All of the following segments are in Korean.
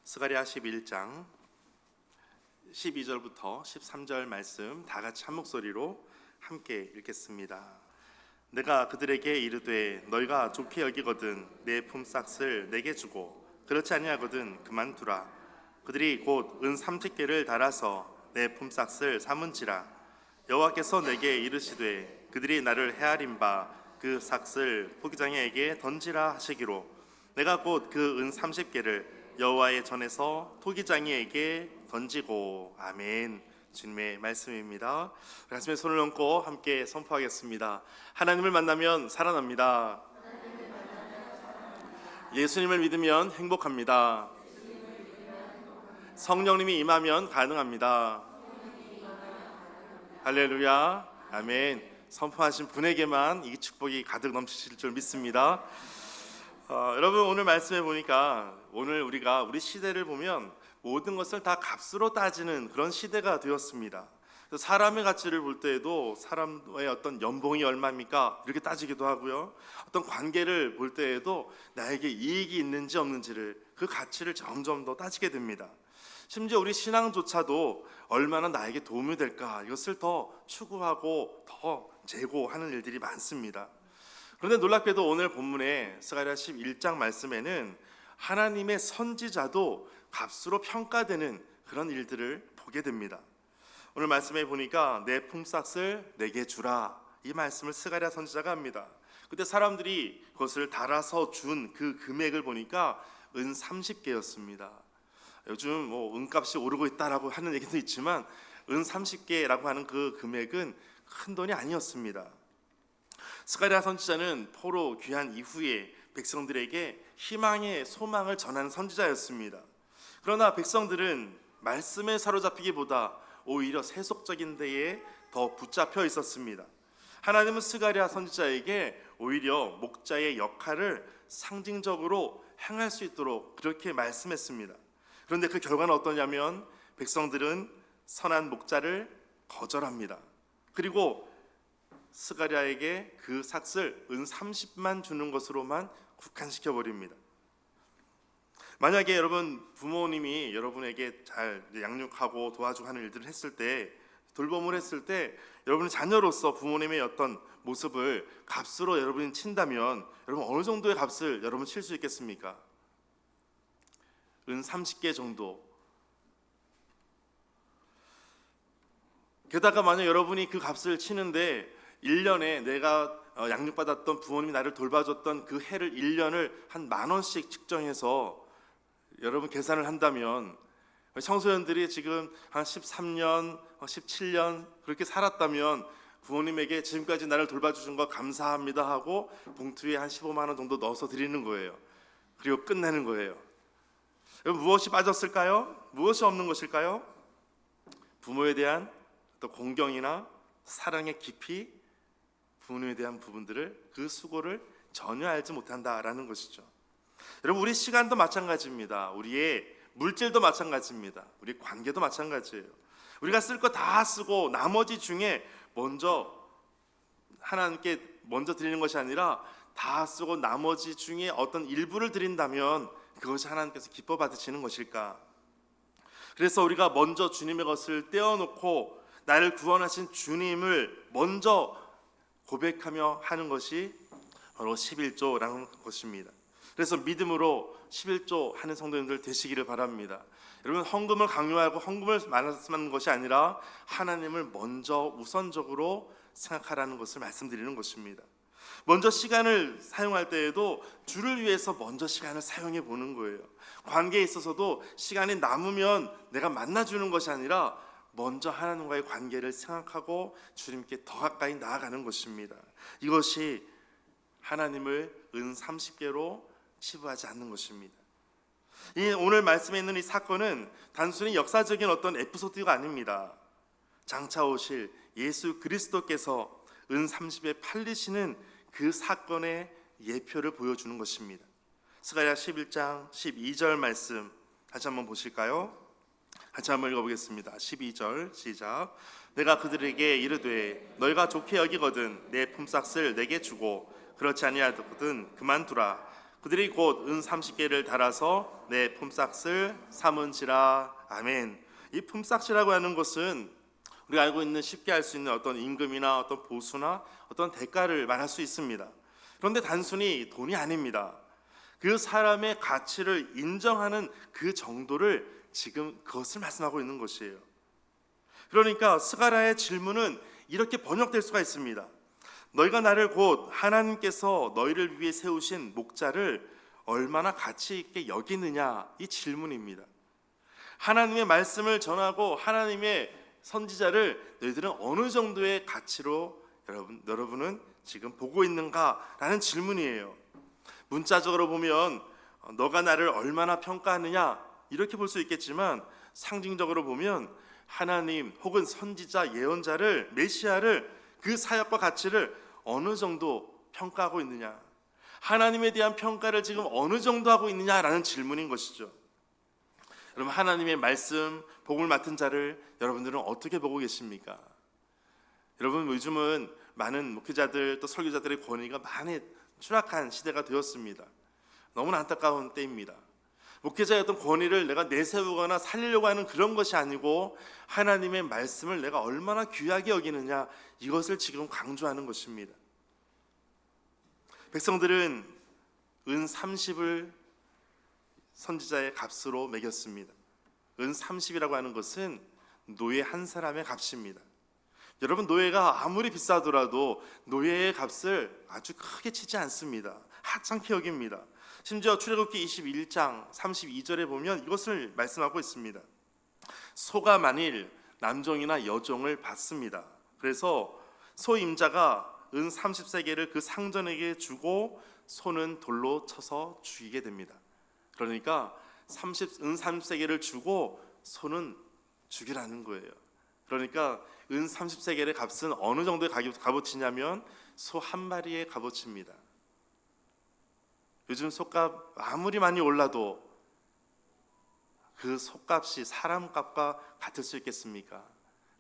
스가랴 11장 12절부터 13절 말씀 다 같이 한 목소리로 함께 읽겠습니다. 내가 그들에게 이르되 너희가 좋게 여기거든 내 품삯을 내게 주고 그렇지 아니하거든 그만두라. 그들이 곧 은 30개를 달아서 내 품삯을 삼은지라. 여호와께서 내게 이르시되 그들이 나를 헤아린 바 그 삭을 포기장애에게 던지라 하시기로 내가 곧 그 은 30개를 여호와의 전에서 토기장이에게 던지고. 아멘. 주님의 말씀입니다. 가슴에 손을 얹고 함께 선포하겠습니다. 하나님을 만나면 살아납니다. 예수님을 믿으면 행복합니다. 성령님이 임하면 가능합니다. 할렐루야. 아멘. 선포하신 분에게만 이 축복이 가득 넘치실 줄 믿습니다. 여러분, 오늘 말씀해 보니까 오늘 우리 시대를 보면 모든 것을 다 값으로 따지는 그런 시대가 되었습니다. 사람의 가치를 볼 때에도 사람의 어떤 연봉이 얼마입니까? 이렇게 따지기도 하고요. 어떤 관계를 볼 때에도 나에게 이익이 있는지 없는지를, 그 가치를 점점 더 따지게 됩니다. 심지어 우리 신앙조차도 얼마나 나에게 도움이 될까, 이것을 더 추구하고 더 재고하는 일들이 많습니다. 그런데 놀랍게도 오늘 본문의 스가랴 11장 말씀에는 하나님의 선지자도 값으로 평가되는 그런 일들을 보게 됩니다. 오늘 말씀에 보니까 내 품삯을 내게 주라, 이 말씀을 스가랴 선지자가 합니다. 그때 사람들이 그것을 달아서 준 그 금액을 보니까 은 30개였습니다. 요즘 은값이 오르고 있다라고 하는 얘기도 있지만 은 30개라고 하는 그 금액은 큰 돈이 아니었습니다. 스가랴 선지자는 포로 귀환 이후에 백성들에게 희망의 소망을 전하는 선지자였습니다. 그러나 백성들은 말씀에 사로잡히기보다 오히려 세속적인 데에 더 붙잡혀 있었습니다. 하나님은 스가랴 선지자에게 오히려 목자의 역할을 상징적으로 행할 수 있도록 그렇게 말씀했습니다. 그런데 그 결과는 어떠냐면 백성들은 선한 목자를 거절합니다. 그리고 스가랴에게 그 삭을 은 30만 주는 것으로만 국한시켜 버립니다. 만약에 여러분 부모님이 여러분에게 잘 양육하고 도와주고 하는 일들을 했을 때, 돌봄을 했을 때 여러분 자녀로서 부모님의 어떤 모습을 값으로 여러분이 친다면 여러분 어느 정도의 값을 여러분 칠 수 있겠습니까? 은 30개 정도. 게다가 만약 여러분이 그 값을 치는데 1년에 내가 양육받았던 부모님이 나를 돌봐줬던 그 해를 1년을 한 10,000원씩 측정해서 여러분 계산을 한다면, 청소년들이 지금 한 13년, 17년 그렇게 살았다면 부모님에게 지금까지 나를 돌봐주신 거 감사합니다 하고 봉투에 한 15만 원 정도 넣어서 드리는 거예요. 그리고 끝내는 거예요. 여러분, 무엇이 빠졌을까요? 무엇이 없는 것일까요? 부모에 대한 또 공경이나 사랑의 깊이, 부모님에 대한 부분들을, 그 수고를 전혀 알지 못한다라는 것이죠. 여러분, 우리 시간도 마찬가지입니다. 우리의 물질도 마찬가지입니다. 우리 관계도 마찬가지예요. 우리가 쓸 거 다 쓰고 나머지 중에 먼저 하나님께 먼저 드리는 것이 아니라 다 쓰고 나머지 중에 어떤 일부를 드린다면 그것이 하나님께서 기뻐 받으시는 것일까? 그래서 우리가 먼저 주님의 것을 떼어놓고 나를 구원하신 주님을 먼저 고백하며 하는 것이 바로 11조라는 것입니다. 그래서 믿음으로 11조 하는 성도님들 되시기를 바랍니다. 여러분, 헌금을 강요하고 헌금을 말씀하는 것이 아니라 하나님을 먼저 우선적으로 생각하라는 것을 말씀드리는 것입니다. 먼저 시간을 사용할 때에도 주를 위해서 먼저 시간을 사용해 보는 거예요. 관계에 있어서도 시간이 남으면 내가 만나주는 것이 아니라 먼저 하나님과의 관계를 생각하고 주님께 더 가까이 나아가는 것입니다. 이것이 하나님을 은 30개로 치부하지 않는 것입니다. 이 오늘 말씀에 있는 이 사건은 단순히 역사적인 어떤 에피소드가 아닙니다. 장차 오실 예수 그리스도께서 은 30에 팔리시는 그 사건의 예표를 보여주는 것입니다. 스가랴 11장 12절 말씀 다시 한번 보실까요? 같이 한번 읽어보겠습니다. 12절 시작. 내가 그들에게 이르되 너희가 좋게 여기거든 내 품삯을 내게 주고 그렇지 아니하거든 그만두라. 그들이 곧 은 30개를 달아서 내 품삯을 삼은지라. 아멘. 이 품삯이라고 하는 것은 우리가 알고 있는 쉽게 알 수 있는 어떤 임금이나 어떤 보수나 어떤 대가를 말할 수 있습니다. 그런데 단순히 돈이 아닙니다. 그 사람의 가치를 인정하는 그 정도를 지금 그것을 말씀하고 있는 것이에요. 그러니까 스가랴의 질문은 이렇게 번역될 수가 있습니다. 너희가 나를 곧 하나님께서 너희를 위해 세우신 목자를 얼마나 가치 있게 여기느냐, 이 질문입니다. 하나님의 말씀을 전하고 하나님의 선지자를 너희들은 어느 정도의 가치로 여러분은 지금 보고 있는가라는 질문이에요. 문자적으로 보면 너가 나를 얼마나 평가하느냐 이렇게 볼 수 있겠지만, 상징적으로 보면 하나님 혹은 선지자, 예언자를, 메시아를, 그 사역과 가치를 어느 정도 평가하고 있느냐, 하나님에 대한 평가를 지금 어느 정도 하고 있느냐라는 질문인 것이죠. 여러분, 하나님의 말씀, 복을 맡은 자를 여러분들은 어떻게 보고 계십니까? 여러분, 요즘은 많은 목회자들 또 설교자들의 권위가 많이 추락한 시대가 되었습니다. 너무나 안타까운 때입니다. 목회자의 어떤 권위를 내가 내세우거나 살리려고 하는 그런 것이 아니고 하나님의 말씀을 내가 얼마나 귀하게 여기느냐, 이것을 지금 강조하는 것입니다. 백성들은 은 30을 선지자의 값으로 매겼습니다. 은 30이라고 하는 것은 노예 한 사람의 값입니다. 여러분, 노예가 아무리 비싸더라도 노예의 값을 아주 크게 치지 않습니다. 하찮게 여깁니다. 심지어 출애굽기 21장 32절에 보면 이것을 말씀하고 있습니다. 소가 만일 남종이나 여종을 받습니다. 그래서 소 임자가 은 30세겔을 그 상전에게 주고 소는 돌로 쳐서 죽이게 됩니다. 그러니까 은 30세겔을 주고 소는 죽이라는 거예요. 그러니까 은 30세겔의 값은 어느 정도의 값어치냐면 소 한 마리의 값어치입니다. 요즘 소값 아무리 많이 올라도 그 소값이 사람값과 같을 수 있겠습니까?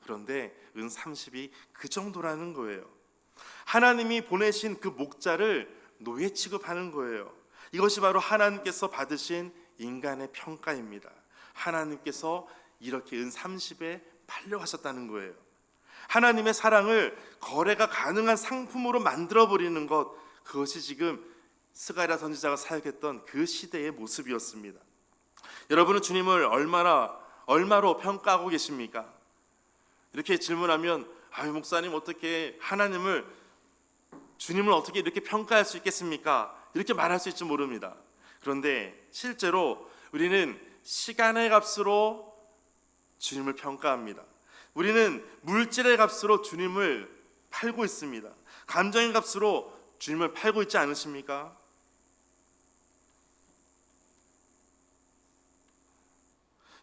그런데 은 30이 그 정도라는 거예요. 하나님이 보내신 그 목자를 노예 취급하는 거예요. 이것이 바로 하나님께서 받으신 인간의 평가입니다. 하나님께서 이렇게 은 30에 팔려가셨다는 거예요. 하나님의 사랑을 거래가 가능한 상품으로 만들어버리는 것, 그것이 지금 스가랴 선지자가 사역했던 그 시대의 모습이었습니다. 여러분은 주님을 얼마로 평가하고 계십니까? 이렇게 질문하면, 아유 목사님, 어떻게 주님을 어떻게 이렇게 평가할 수 있겠습니까? 이렇게 말할 수 있지 모릅니다. 그런데 실제로 우리는 시간의 값으로 주님을 평가합니다. 우리는 물질의 값으로 주님을 팔고 있습니다. 감정의 값으로 주님을 팔고 있지 않으십니까?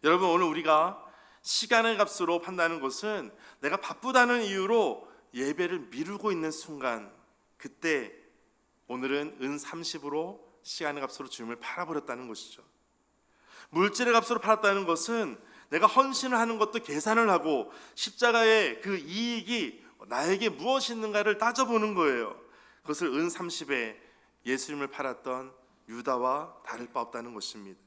여러분, 오늘 우리가 시간의 값으로 판다는 것은 내가 바쁘다는 이유로 예배를 미루고 있는 순간, 그때 오늘은 은 30으로 시간의 값으로 주님을 팔아버렸다는 것이죠. 물질의 값으로 팔았다는 것은 내가 헌신을 하는 것도 계산을 하고 십자가의 그 이익이 나에게 무엇이 있는가를 따져보는 거예요. 그것을 은 30에 예수님을 팔았던 유다와 다를 바 없다는 것입니다.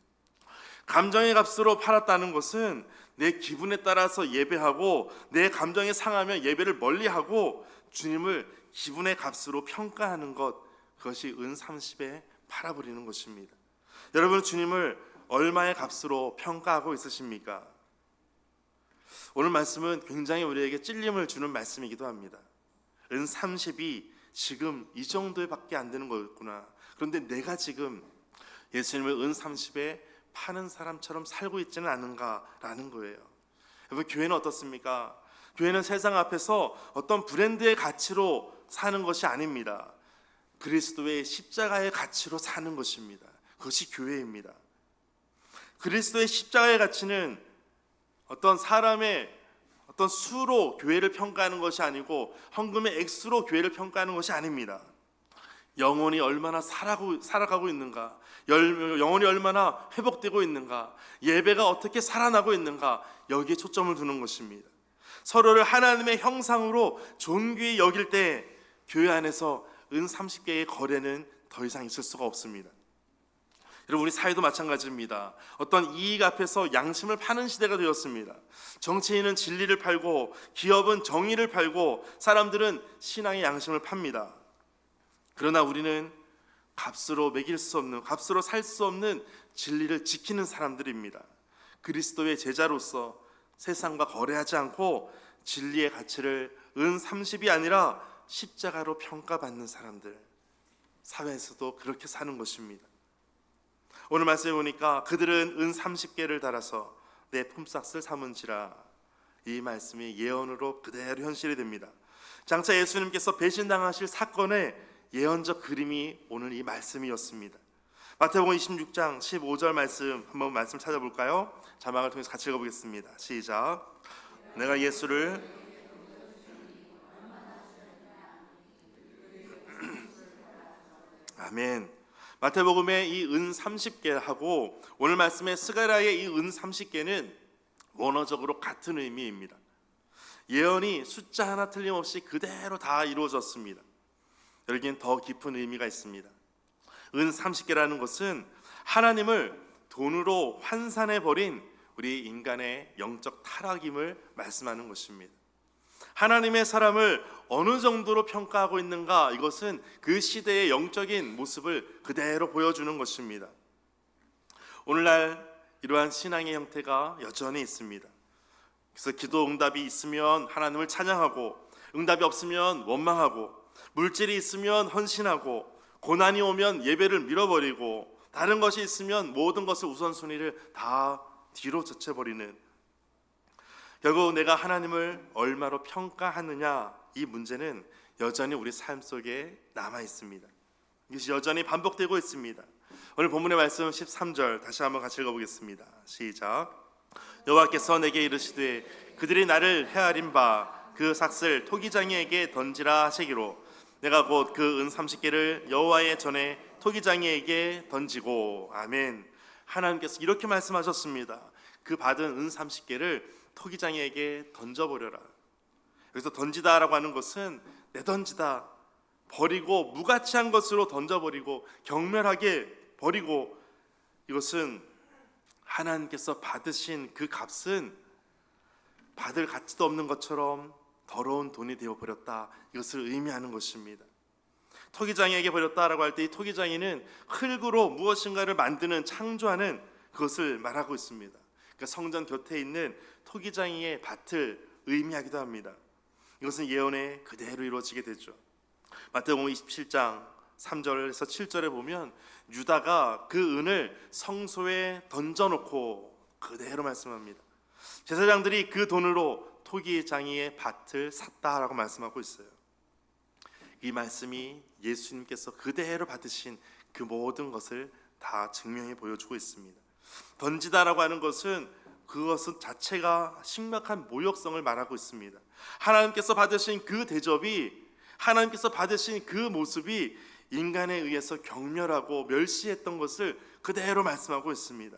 감정의 값으로 팔았다는 것은 내 기분에 따라서 예배하고 내 감정이 상하면 예배를 멀리하고 주님을 기분의 값으로 평가하는 것, 그것이 은 30에 팔아버리는 것입니다. 여러분, 주님을 얼마의 값으로 평가하고 있으십니까? 오늘 말씀은 굉장히 우리에게 찔림을 주는 말씀이기도 합니다. 은 30이 지금 이 정도에 밖에 안 되는 거였구나. 그런데 내가 지금 예수님을 은 30에 파는 사람처럼 살고 있지는 않은가라는 거예요. 여러분, 교회는 어떻습니까? 교회는 세상 앞에서 어떤 브랜드의 가치로 사는 것이 아닙니다. 그리스도의 십자가의 가치로 사는 것입니다. 그것이 교회입니다. 그리스도의 십자가의 가치는 어떤 사람의 어떤 수로 교회를 평가하는 것이 아니고 헌금의 액수로 교회를 평가하는 것이 아닙니다. 영혼이 얼마나 살아가고 있는가, 영혼이 얼마나 회복되고 있는가, 예배가 어떻게 살아나고 있는가, 여기에 초점을 두는 것입니다. 서로를 하나님의 형상으로 존귀히 여길 때 교회 안에서 은 30개의 거래는 더 이상 있을 수가 없습니다. 여러분, 우리 사회도 마찬가지입니다. 어떤 이익 앞에서 양심을 파는 시대가 되었습니다. 정치인은 진리를 팔고, 기업은 정의를 팔고, 사람들은 신앙의 양심을 팝니다. 그러나 우리는 값으로 매길 수 없는, 값으로 살 수 없는 진리를 지키는 사람들입니다. 그리스도의 제자로서 세상과 거래하지 않고 진리의 가치를 은 30이 아니라 십자가로 평가받는 사람들, 사회에서도 그렇게 사는 것입니다. 오늘 말씀에 보니까 그들은 은 30개를 달아서 내 품삯을 삼은지라, 이 말씀이 예언으로 그대로 현실이 됩니다. 장차 예수님께서 배신당하실 사건의 예언적 그림이 오늘 이 말씀이었습니다. 마태복음 26장 15절 말씀, 한번 말씀 찾아볼까요? 자막을 통해서 같이 읽어보겠습니다. 시작. 내가 예수를 아멘. 마태복음의 이 은 30개하고 오늘 말씀의 스가랴의 이 은 30개는 원어적으로 같은 의미입니다. 예언이 숫자 하나 틀림없이 그대로 다 이루어졌습니다. 여기엔 더 깊은 의미가 있습니다. 은 30개라는 것은 하나님을 돈으로 환산해버린 우리 인간의 영적 타락임을 말씀하는 것입니다. 하나님의 사람을 어느 정도로 평가하고 있는가, 이것은 그 시대의 영적인 모습을 그대로 보여주는 것입니다. 오늘날 이러한 신앙의 형태가 여전히 있습니다. 그래서 기도 응답이 있으면 하나님을 찬양하고, 응답이 없으면 원망하고, 물질이 있으면 헌신하고, 고난이 오면 예배를 밀어버리고, 다른 것이 있으면 모든 것을 우선순위를 다 뒤로 젖혀버리는, 결국 내가 하나님을 얼마로 평가하느냐, 이 문제는 여전히 우리 삶 속에 남아 있습니다. 이것이 여전히 반복되고 있습니다. 오늘 본문의 말씀 13절 다시 한번 같이 읽어보겠습니다. 시작. 여호와께서 내게 이르시되 그들이 나를 헤아린 바 그 삭슬 토기장이에게 던지라 하시기로, 내가 곧 그 은 30개를 여호와의 전에 토기장이에게 던지고. 아멘. 하나님께서 이렇게 말씀하셨습니다. 그 받은 은 30개를 토기장이에게 던져버려라. 여기서 던지다라고 하는 것은 내던지다, 버리고 무가치한 것으로 던져버리고 경멸하게 버리고, 이것은 하나님께서 받으신 그 값은 받을 가치도 없는 것처럼 더러운 돈이 되어버렸다, 이것을 의미하는 것입니다. 토기장이에게 버렸다라고 할 때 이 토기장이는 흙으로 무엇인가를 만드는, 창조하는 그것을 말하고 있습니다. 그러니까 성전 곁에 있는 토기장이의 밭을 의미하기도 합니다. 이것은 예언에 그대로 이루어지게 되죠. 마태복음 27장 3절에서 7절에 보면 유다가 그 은을 성소에 던져놓고 그대로 말씀합니다. 제사장들이 그 돈으로 토기장이의 밭을 샀다라고 말씀하고 있어요. 이 말씀이 예수님께서 그대로 받으신 그 모든 것을 다 증명해 보여주고 있습니다. 던지다라고 하는 것은 그것은 자체가 심각한 모욕성을 말하고 있습니다. 하나님께서 받으신 그 대접이, 하나님께서 받으신 그 모습이 인간에 의해서 경멸하고 멸시했던 것을 그대로 말씀하고 있습니다.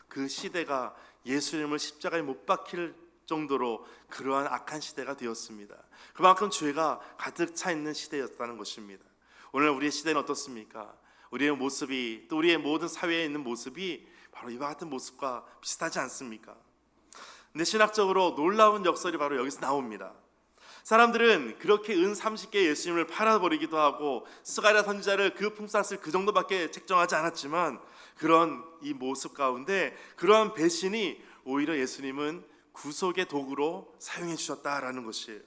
그 시대가 예수님을 십자가에 못 박힐 정도로 그러한 악한 시대가 되었습니다. 그만큼 죄가 가득 차 있는 시대였다는 것입니다. 오늘 우리의 시대는 어떻습니까? 우리의 모습이, 또 우리의 모든 사회에 있는 모습이 바로 이와 같은 모습과 비슷하지 않습니까? 근데 신학적으로 놀라운 역설이 바로 여기서 나옵니다. 사람들은 그렇게 은 30개 예수님을 팔아버리기도 하고, 스가랴 선지자를 그 품삯을 그 정도밖에 책정하지 않았지만, 그런 이 모습 가운데 그러한 배신이 오히려 예수님은 구속의 도구로 사용해 주셨다라는 것이에요.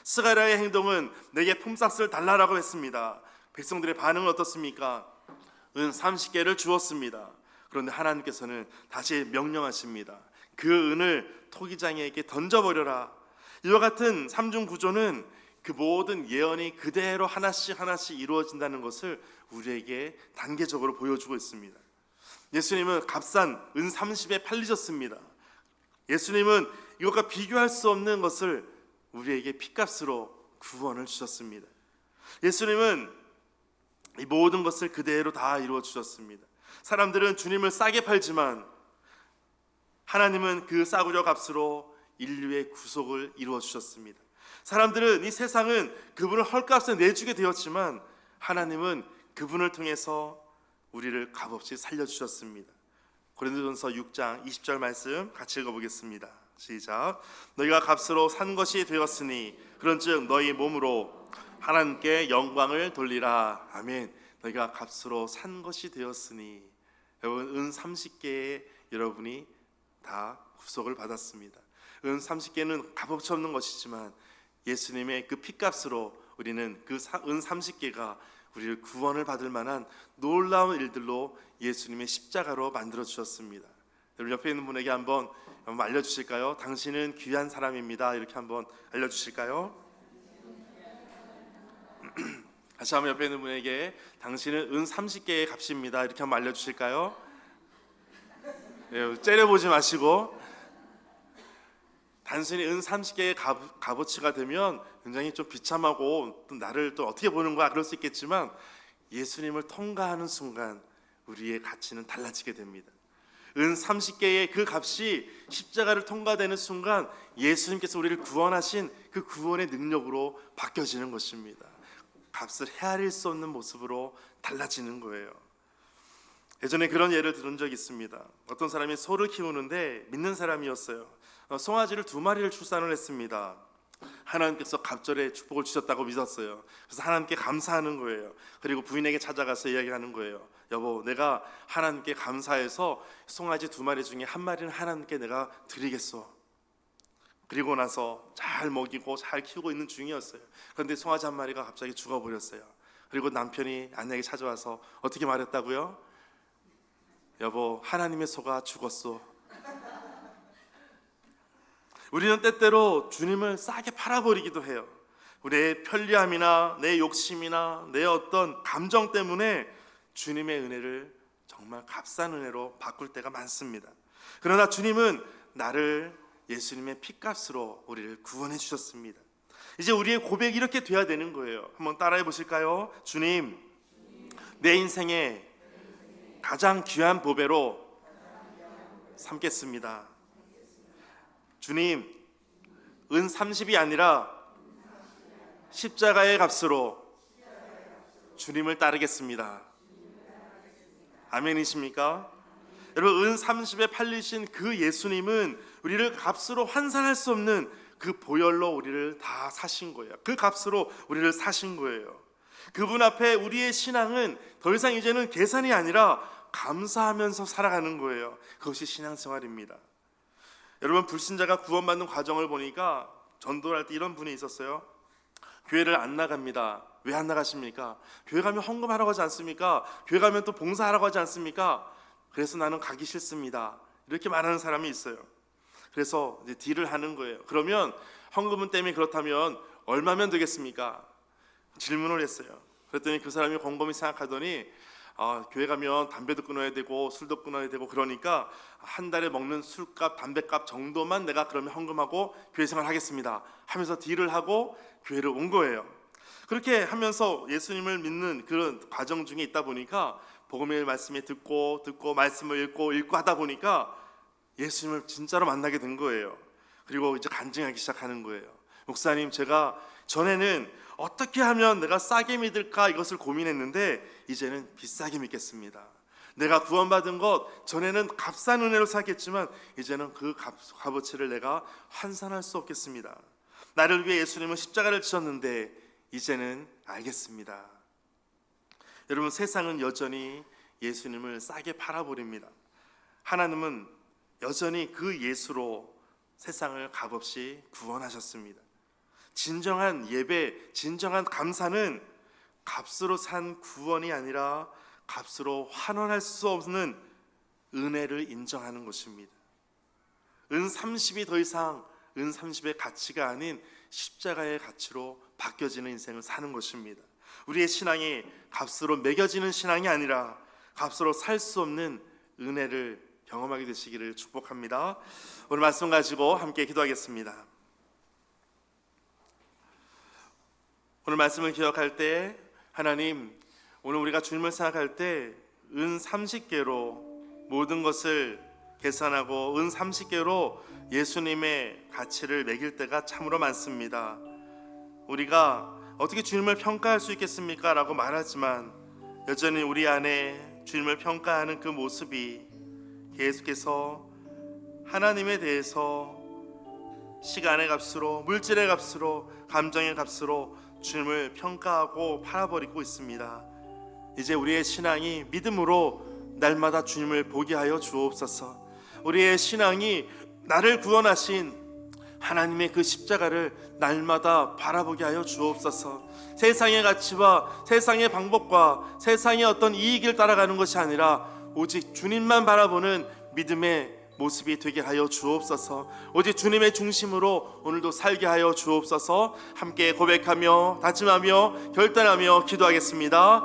스가랴의 행동은 내게 품삯을 달라라고 했습니다. 백성들의 반응은 어떻습니까? 은 30개를 주었습니다. 그런데 하나님께서는 다시 명령하십니다. 그 은을 토기장이에게 던져버려라. 이와 같은 삼중 구조는 그 모든 예언이 그대로 하나씩 하나씩 이루어진다는 것을 우리에게 단계적으로 보여주고 있습니다. 예수님은 값싼 은 30에 팔리셨습니다. 예수님은 이것과 비교할 수 없는 것을 우리에게 핏값으로 구원을 주셨습니다. 예수님은 이 모든 것을 그대로 다 이루어 주셨습니다. 사람들은 주님을 싸게 팔지만 하나님은 그 싸구려 값으로 인류의 구속을 이루어 주셨습니다. 사람들은, 이 세상은 그분을 헐값에 내주게 되었지만 하나님은 그분을 통해서 우리를 값없이 살려주셨습니다. 고린도전서 6장 20절 말씀 같이 읽어보겠습니다. 시작. 너희가 값으로 산 것이 되었으니 그런즉 너희 몸으로 하나님께 영광을 돌리라. 아멘. 너희가 값으로 산 것이 되었으니, 여러분 은 30개에 여러분이 다 구속을 받았습니다. 은 30개는 값없이 없는 것이지만 예수님의 그 피값으로 우리는 그 은 30개가 우리를 구원을 받을 만한 놀라운 일들로 예수님의 십자가로 만들어 주셨습니다. 여러분 옆에 있는 분에게 한번 알려주실까요? 당신은 귀한 사람입니다. 이렇게 한번 알려주실까요? 다시 한번 옆에 있는 분에게 당신은 은 30개의 값입니다. 이렇게 한번 알려주실까요? 네, 째려보지 마시고, 단순히 은 30개의 값어치가 되면 굉장히 좀 비참하고 또 나를 또 어떻게 보는 거야 그럴 수 있겠지만, 예수님을 통과하는 순간 우리의 가치는 달라지게 됩니다. 은 30개의 그 값이 십자가를 통과되는 순간 예수님께서 우리를 구원하신 그 구원의 능력으로 바뀌어지는 것입니다. 값을 헤아릴 수 없는 모습으로 달라지는 거예요. 예전에 그런 예를 들은 적이 있습니다. 어떤 사람이 소를 키우는데 믿는 사람이었어요. 송아지를 2마리를 출산을 했습니다. 하나님께서 갑절에 축복을 주셨다고 믿었어요. 그래서 하나님께 감사하는 거예요. 그리고 부인에게 찾아가서 이야기하는 거예요. 여보, 내가 하나님께 감사해서 송아지 2마리 중에 1마리는 하나님께 내가 드리겠어. 그리고 나서 잘 먹이고 잘 키우고 있는 중이었어요. 그런데 송아지 1마리가 갑자기 죽어버렸어요. 그리고 남편이 아내에게 찾아와서 어떻게 말했다고요? 여보, 하나님의 소가 죽었어. 우리는 때때로 주님을 싸게 팔아버리기도 해요. 우리의 편리함이나 내 욕심이나 내 어떤 감정 때문에 주님의 은혜를 정말 값싼 은혜로 바꿀 때가 많습니다. 그러나 주님은 나를 예수님의 피값으로 우리를 구원해 주셨습니다. 이제 우리의 고백이 이렇게 돼야 되는 거예요. 한번 따라해 보실까요? 주님, 내 인생에 가장 귀한 보배로 삼겠습니다. 주님, 은 30이 아니라 십자가의 값으로 주님을 따르겠습니다. 아멘이십니까? 여러분, 은 30에 팔리신 그 예수님은 우리를 값으로 환산할 수 없는 그 보혈로 우리를 다 사신 거예요. 그 값으로 우리를 사신 거예요. 그분 앞에 우리의 신앙은 더 이상 이제는 계산이 아니라 감사하면서 살아가는 거예요. 그것이 신앙생활입니다. 여러분, 불신자가 구원받는 과정을 보니까 전도를 할 때 이런 분이 있었어요. 교회를 안 나갑니다. 왜 안 나가십니까? 교회 가면 헌금하라고 하지 않습니까? 교회 가면 또 봉사하라고 하지 않습니까? 그래서 나는 가기 싫습니다. 이렇게 말하는 사람이 있어요. 그래서 이제 딜을 하는 거예요. 그러면 헌금은 때문에 그렇다면 얼마면 되겠습니까? 질문을 했어요. 그랬더니 그 사람이 곰곰이 생각하더니 교회 가면 담배도 끊어야 되고 술도 끊어야 되고 그러니까 한 달에 먹는 술값, 담배값 정도만 내가 그러면 헌금하고 교회 생활 하겠습니다 하면서 딜을 하고 교회를 온 거예요. 그렇게 하면서 예수님을 믿는 그런 과정 중에 있다 보니까 복음의 말씀에 듣고 말씀을 읽고 하다 보니까 예수님을 진짜로 만나게 된 거예요. 그리고 이제 간증하기 시작하는 거예요. 목사님, 제가 전에는 어떻게 하면 내가 싸게 믿을까 이것을 고민했는데 이제는 비싸게 믿겠습니다. 내가 구원받은 것 전에는 값싼 은혜로 생각했지만 이제는 그 값어치를 내가 환산할 수 없겠습니다. 나를 위해 예수님은 십자가를 지셨는데 이제는 알겠습니다. 여러분, 세상은 여전히 예수님을 싸게 팔아버립니다. 하나님은 여전히 그 예수로 세상을 값없이 구원하셨습니다. 진정한 예배, 진정한 감사는 값으로 산 구원이 아니라 값으로 환원할 수 없는 은혜를 인정하는 것입니다. 은 30이 더 이상 은 30의 가치가 아닌 십자가의 가치로 바뀌어지는 인생을 사는 것입니다. 우리의 신앙이 값으로 매겨지는 신앙이 아니라 값으로 살 수 없는 은혜를 경험하게 되시기를 축복합니다. 오늘 말씀 가지고 함께 기도하겠습니다. 오늘 말씀을 기억할 때 하나님, 오늘 우리가 주님을 생각할 때 은 30개로 모든 것을 계산하고 은 30개로 예수님의 가치를 매길 때가 참으로 많습니다. 우리가 어떻게 주님을 평가할 수 있겠습니까? 라고 말하지만 여전히 우리 안에 주님을 평가하는 그 모습이 계속해서 하나님에 대해서 시간의 값으로, 물질의 값으로, 감정의 값으로 주님을 평가하고 팔아버리고 있습니다. 이제 우리의 신앙이 믿음으로 날마다 주님을 보게 하여 주옵소서. 우리의 신앙이 나를 구원하신 하나님의 그 십자가를 날마다 바라보게 하여 주옵소서. 세상의 가치와 세상의 방법과 세상의 어떤 이익을 따라가는 것이 아니라 오직 주님만 바라보는 믿음의 모습이 되게 하여 주옵소서. 오직 주님의 중심으로 오늘도 살게 하여 주옵소서. 함께 고백하며 다짐하며 결단하며 기도하겠습니다.